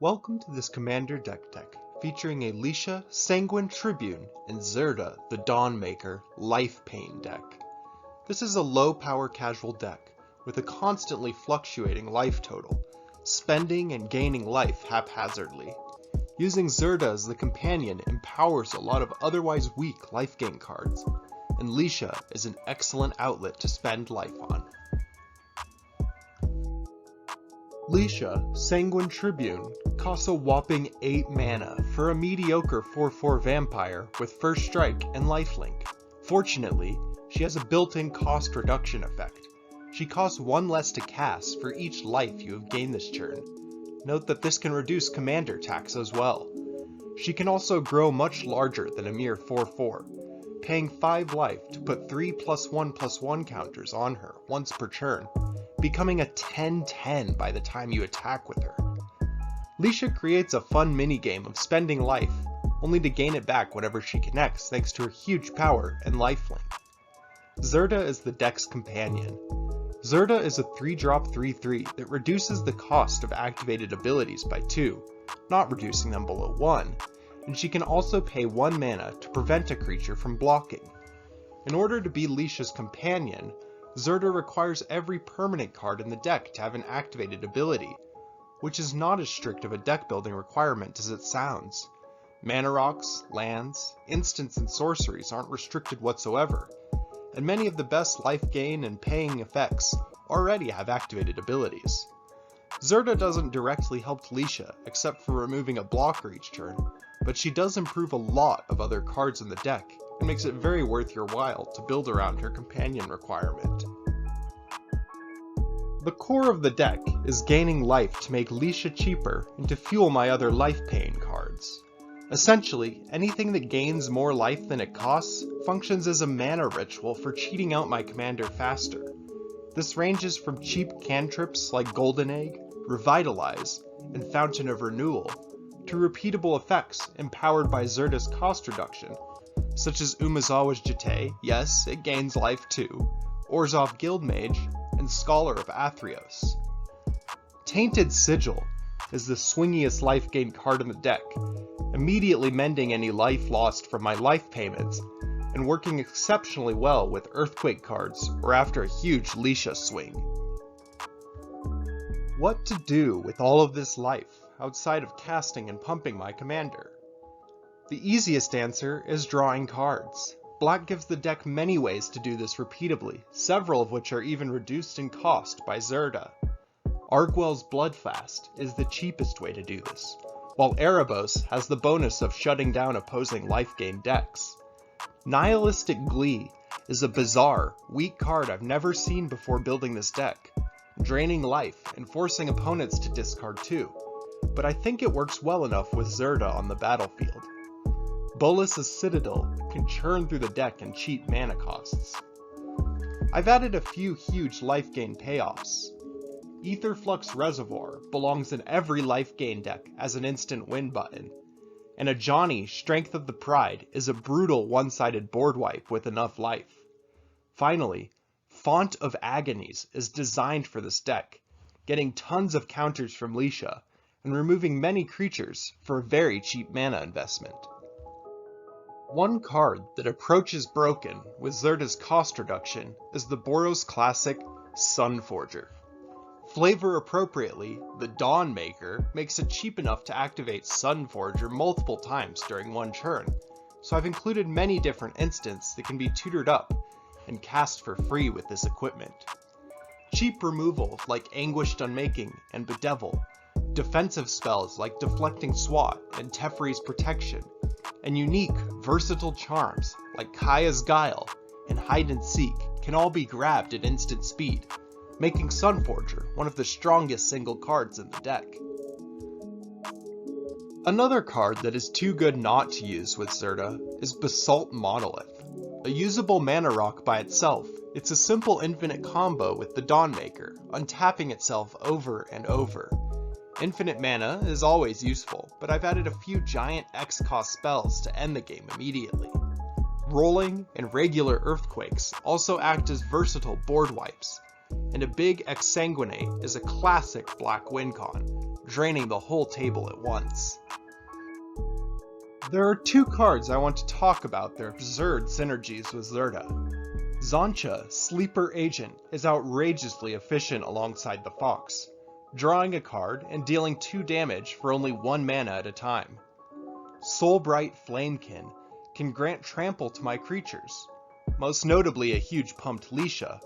Welcome to this Commander deck featuring a Licia, Sanguine, Tribune, and Zirda the Dawnmaker Lifepain deck. This is a low-power casual deck with a constantly fluctuating life total, spending and gaining life haphazardly. Using Zirda as the companion empowers a lot of otherwise weak life gain cards, and Licia is an excellent outlet to spend life on. Licia, Sanguine Tribune, costs a whopping 8 mana for a mediocre 4/4 vampire with First Strike and lifelink. Fortunately, she has a built-in cost reduction effect. She costs 1 less to cast for each life you have gained this turn. Note that this can reduce commander tax as well. She can also grow much larger than a mere 4/4, paying 5 life to put 3+1/+1 counters on her once per turn, becoming a 10/10 by the time you attack with her. Licia creates a fun minigame of spending life, only to gain it back whenever she connects thanks to her huge power and lifelink. Zirda is the deck's companion. Zirda is a 3-drop 3/3 that reduces the cost of activated abilities by 2, not reducing them below 1, and she can also pay 1 mana to prevent a creature from blocking. In order to be Licia's companion, Zirda requires every permanent card in the deck to have an activated ability, which is not as strict of a deck building requirement as it sounds. Mana rocks, lands, instants, and sorceries aren't restricted whatsoever, and many of the best life gain and paying effects already have activated abilities. Zirda doesn't directly help Licia except for removing a blocker each turn, but she does improve a lot of other cards in the deck, and makes it very worth your while to build around her companion requirement. The core of the deck is gaining life to make Licia cheaper and to fuel my other Lifepain cards. Essentially, anything that gains more life than it costs functions as a mana ritual for cheating out my commander faster. This ranges from cheap cantrips like Golden Egg, Revitalize, and Fountain of Renewal, to repeatable effects empowered by Zirda's cost reduction, such as Umezawa's Jitte, yes, it gains life too, Orzhov Guildmage, and Scholar of Athreos. Tainted Sigil is the swingiest life gain card in the deck, immediately mending any life lost from my life payments, and working exceptionally well with Earthquake cards or after a huge Licia swing. What to do with all of this life outside of casting and pumping my commander? The easiest answer is drawing cards. Black gives the deck many ways to do this repeatably, several of which are even reduced in cost by Zirda. Argwell's Bloodfast is the cheapest way to do this, while Erebos has the bonus of shutting down opposing life gain decks. Nihilistic Glee is a bizarre, weak card I've never seen before building this deck, draining life and forcing opponents to discard too, but I think it works well enough with Zirda on the battlefield. Bolas's Citadel can churn through the deck and cheat mana costs. I've added a few huge life gain payoffs. Aetherflux Reservoir belongs in every life gain deck as an instant win button, and a Johnny Strength of the Pride is a brutal one-sided board wipe with enough life. Finally, Font of Agonies is designed for this deck, getting tons of counters from Licia, and removing many creatures for a very cheap mana investment. One card that approaches broken with Zirda's cost reduction is the Boros Classic Sunforger. Flavor appropriately, the Dawnmaker makes it cheap enough to activate Sunforger multiple times during one turn, so I've included many different instants that can be tutored up and cast for free with this equipment. Cheap removal like Anguished Unmaking and Bedevil, defensive spells like Deflecting Swat and Teferi's Protection, and unique, versatile charms like Kaya's Guile and Hide and Seek can all be grabbed at instant speed, making Sunforger one of the strongest single cards in the deck. Another card that is too good not to use with Zirda is Basalt Monolith. A usable mana rock by itself, it's a simple infinite combo with the Dawnmaker, untapping itself over and over. Infinite mana is always useful, but I've added a few giant X-cost spells to end the game immediately. Rolling and regular Earthquakes also act as versatile board wipes, and a big Sanguine is a classic black win con, draining the whole table at once. There are two cards I want to talk about their absurd synergies with Zirda. Zoncha, Sleeper Agent, is outrageously efficient alongside the Fox, drawing a card and dealing 2 damage for only 1 mana at a time. Soulbright Flamekin can grant trample to my creatures, most notably a huge pumped Licia,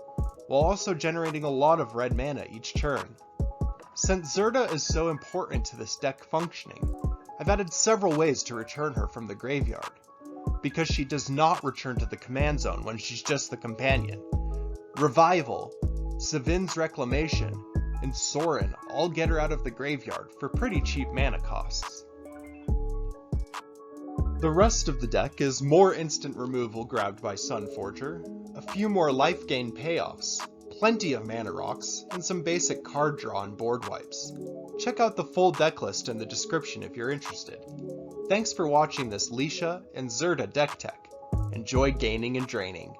while also generating a lot of red mana each turn. Since Zirda is so important to this deck functioning, I've added several ways to return her from the graveyard, because she does not return to the command zone when she's just the companion. Revival, Savin's Reclamation, and Sorin all get her out of the graveyard for pretty cheap mana costs. The rest of the deck is more instant removal grabbed by Sunforger, a few more life gain payoffs, plenty of mana rocks, and some basic card draw and board wipes. Check out the full deck list in the description if you're interested. Thanks for watching this Licia and Zirda deck tech. Enjoy gaining and draining.